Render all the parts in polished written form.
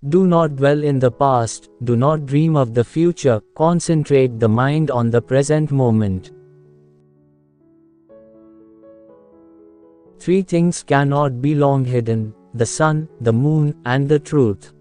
Do not dwell in the past, do not dream of the future, concentrate the mind on the present moment. Three things cannot be long hidden: the sun, the moon, and the truth.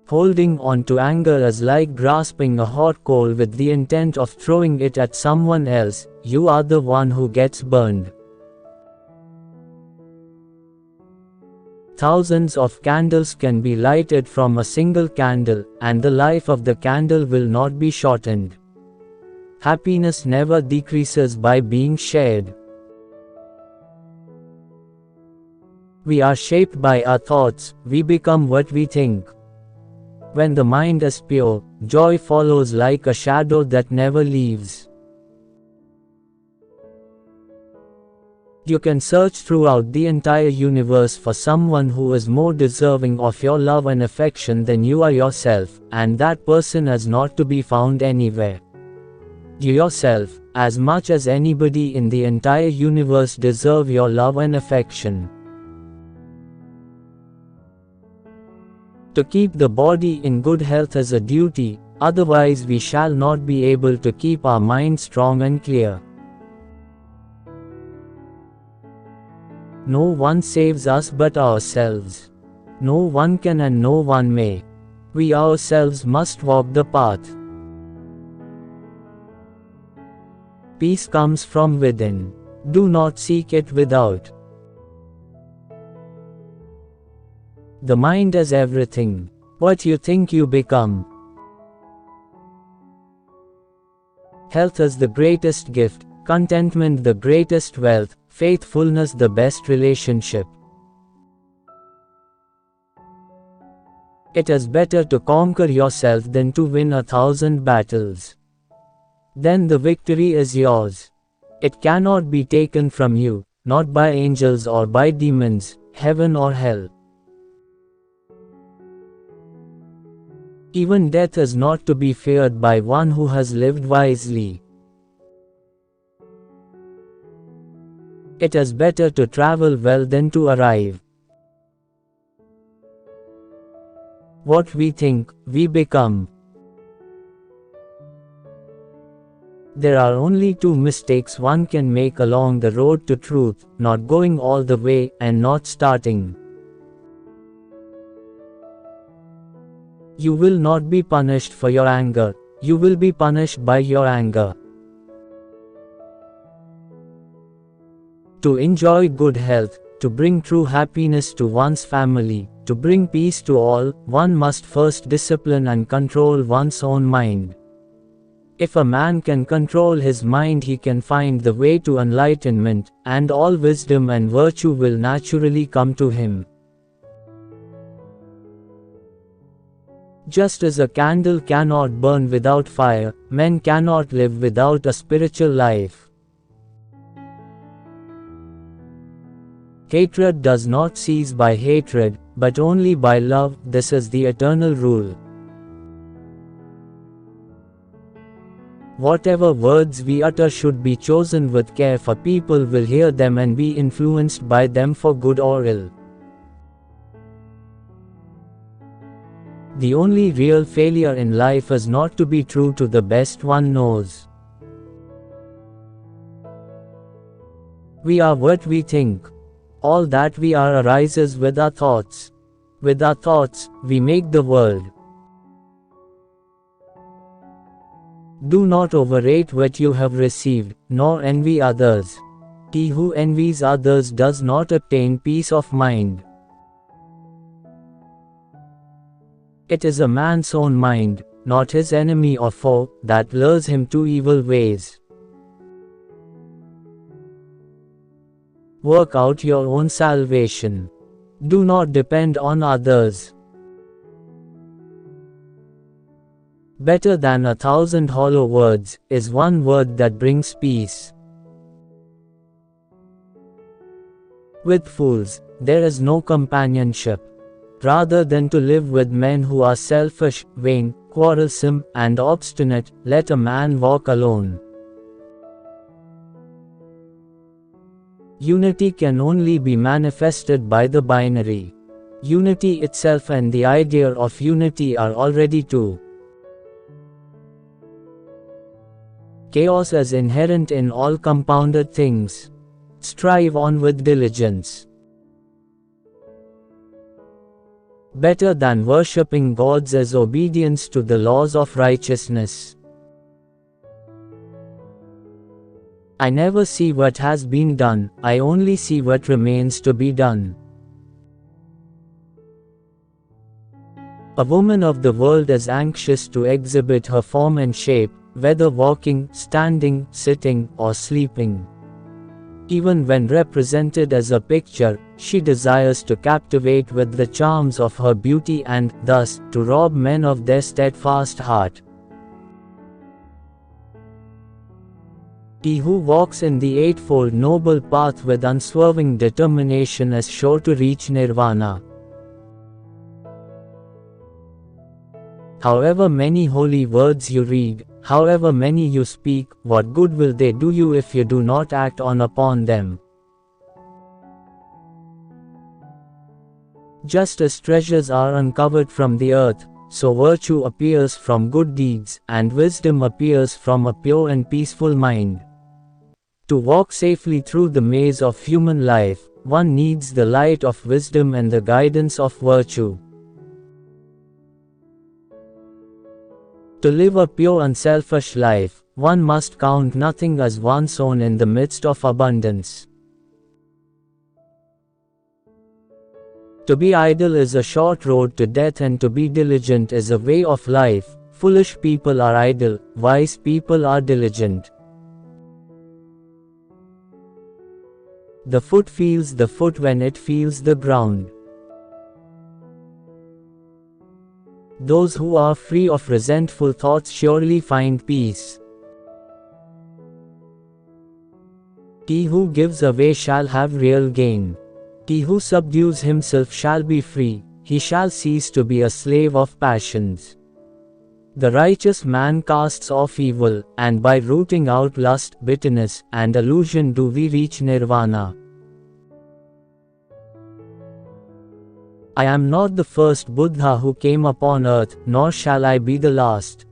Holding on to anger is like grasping a hot coal with the intent of throwing it at someone else. You are the one who gets burned. Thousands of candles can be lighted from a single candle, and the life of the candle will not be shortened. Happiness never decreases by being shared. We are shaped by our thoughts, we become what we think. When the mind is pure, joy follows like a shadow that never leaves. You can search throughout the entire universe for someone who is more deserving of your love and affection than you are yourself, and that person is not to be found anywhere. You yourself, as much as anybody in the entire universe, deserve your love and affection. To keep the body in good health is a duty, otherwise we shall not be able to keep our mind strong and clear. No one saves us but ourselves. No one can and no one may. We ourselves must walk the path. Peace comes from within. Do not seek it without. The mind is everything. What you think you become. Health is the greatest gift, contentment the greatest wealth, faithfulness the best relationship. It is better to conquer yourself than to win 1,000 battles. Then the victory is yours. It cannot be taken from you, not by angels or by demons, heaven or hell. Even death is not to be feared by one who has lived wisely. It is better to travel well than to arrive. What we think, we become. There are only two mistakes one can make along the road to truth: not going all the way, and not starting. You will not be punished for your anger, you will be punished by your anger. To enjoy good health, to bring true happiness to one's family, to bring peace to all, one must first discipline and control one's own mind. If a man can control his mind, he can find the way to enlightenment, and all wisdom and virtue will naturally come to him. Just as a candle cannot burn without fire, men cannot live without a spiritual life. Hatred does not cease by hatred, but only by love. This is the eternal rule. Whatever words we utter should be chosen with care, for people will hear them and be influenced by them for good or ill. The only real failure in life is not to be true to the best one knows. We are what we think. All that we are arises with our thoughts. With our thoughts, we make the world. Do not overrate what you have received, nor envy others. He who envies others does not obtain peace of mind. It is a man's own mind, not his enemy or foe, that lures him to evil ways. Work out your own salvation. Do not depend on others. Better than 1,000 hollow words is one word that brings peace. With fools, there is no companionship. Rather than to live with men who are selfish, vain, quarrelsome, and obstinate, let a man walk alone. Unity can only be manifested by the binary. Unity itself and the idea of unity are already two. Chaos is inherent in all compounded things. Strive on with diligence. Better than worshipping gods is obedience to the laws of righteousness. I never see what has been done, I only see what remains to be done. A woman of the world is anxious to exhibit her form and shape, whether walking, standing, sitting, or sleeping. Even when represented as a picture, she desires to captivate with the charms of her beauty and, thus, to rob men of their steadfast heart. He who walks in the Eightfold Noble Path with unswerving determination is sure to reach nirvana. However many holy words you read, however many you speak, what good will they do you if you do not act on upon them? Just as treasures are uncovered from the earth, so virtue appears from good deeds, and wisdom appears from a pure and peaceful mind. To walk safely through the maze of human life, one needs the light of wisdom and the guidance of virtue. To live a pure unselfish life, one must count nothing as one's own in the midst of abundance. To be idle is a short road to death, and to be diligent is a way of life. Foolish people are idle, wise people are diligent. The foot feels the foot when it feels the ground. Those who are free of resentful thoughts surely find peace. He who gives away shall have real gain. He who subdues himself shall be free, he shall cease to be a slave of passions. The righteous man casts off evil, and by rooting out lust, bitterness, and illusion do we reach nirvana. I am not the first Buddha who came upon earth, nor shall I be the last.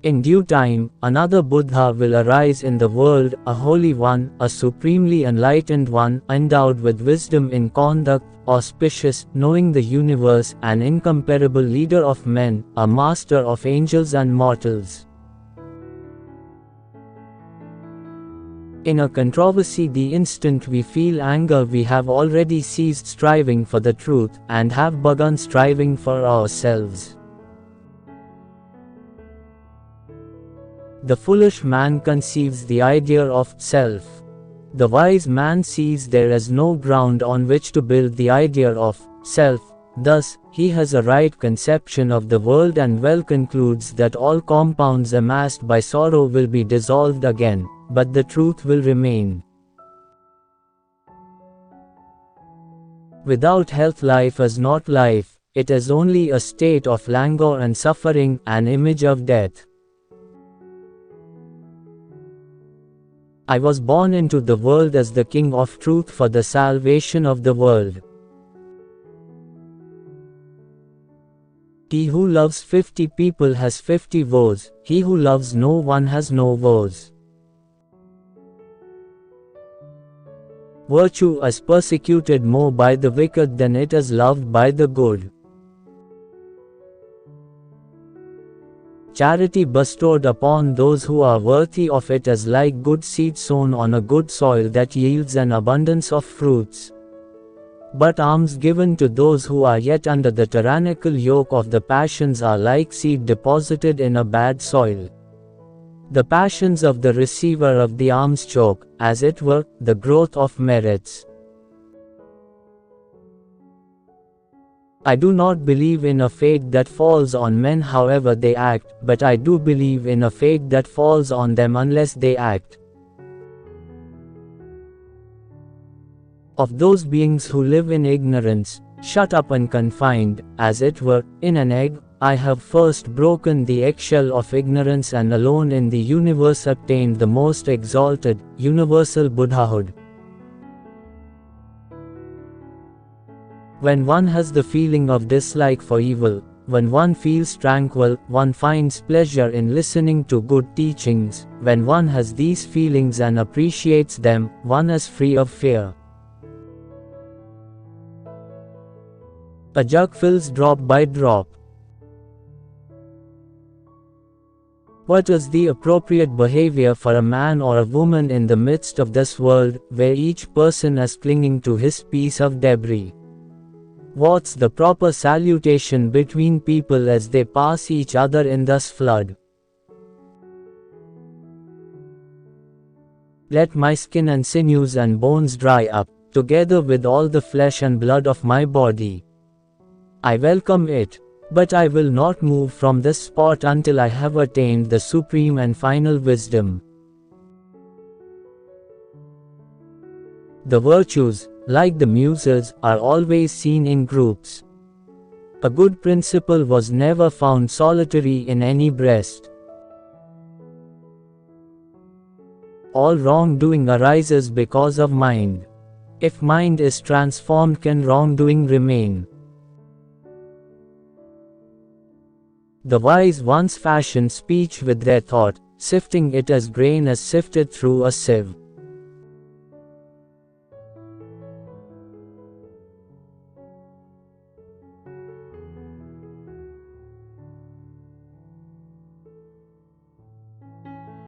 In due time, another Buddha will arise in the world, a holy one, a supremely enlightened one, endowed with wisdom in conduct, auspicious, knowing the universe, an incomparable leader of men, a master of angels and mortals. In a controversy, the instant we feel anger, we have already ceased striving for the truth, and have begun striving for ourselves. The foolish man conceives the idea of self. The wise man sees there is no ground on which to build the idea of self. Thus, he has a right conception of the world and well concludes that all compounds amassed by sorrow will be dissolved again, but the truth will remain. Without health, life is not life, it is only a state of languor and suffering, an image of death. I was born into the world as the King of Truth for the salvation of the world. He who loves 50 people has 50 woes, he who loves no one has no woes. Virtue is persecuted more by the wicked than it is loved by the good. Charity bestowed upon those who are worthy of it is like good seed sown on a good soil that yields an abundance of fruits. But alms given to those who are yet under the tyrannical yoke of the passions are like seed deposited in a bad soil. The passions of the receiver of the alms choke, as it were, the growth of merits. I do not believe in a fate that falls on men however they act, but I do believe in a fate that falls on them unless they act. Of those beings who live in ignorance, shut up and confined, as it were, in an egg, I have first broken the eggshell of ignorance and alone in the universe obtained the most exalted, universal Buddhahood. When one has the feeling of dislike for evil, when one feels tranquil, one finds pleasure in listening to good teachings. When one has these feelings and appreciates them, one is free of fear. A jug fills drop by drop. What is the appropriate behavior for a man or a woman in the midst of this world, where each person is clinging to his piece of debris? What's the proper salutation between people as they pass each other in this flood? Let my skin and sinews and bones dry up, together with all the flesh and blood of my body. I welcome it, but I will not move from this spot until I have attained the supreme and final wisdom. The virtues, like the muses, are always seen in groups. A good principle was never found solitary in any breast. All wrongdoing arises because of mind. If mind is transformed, can wrongdoing remain? The wise ones fashion speech with their thought, sifting it as grain is sifted through a sieve.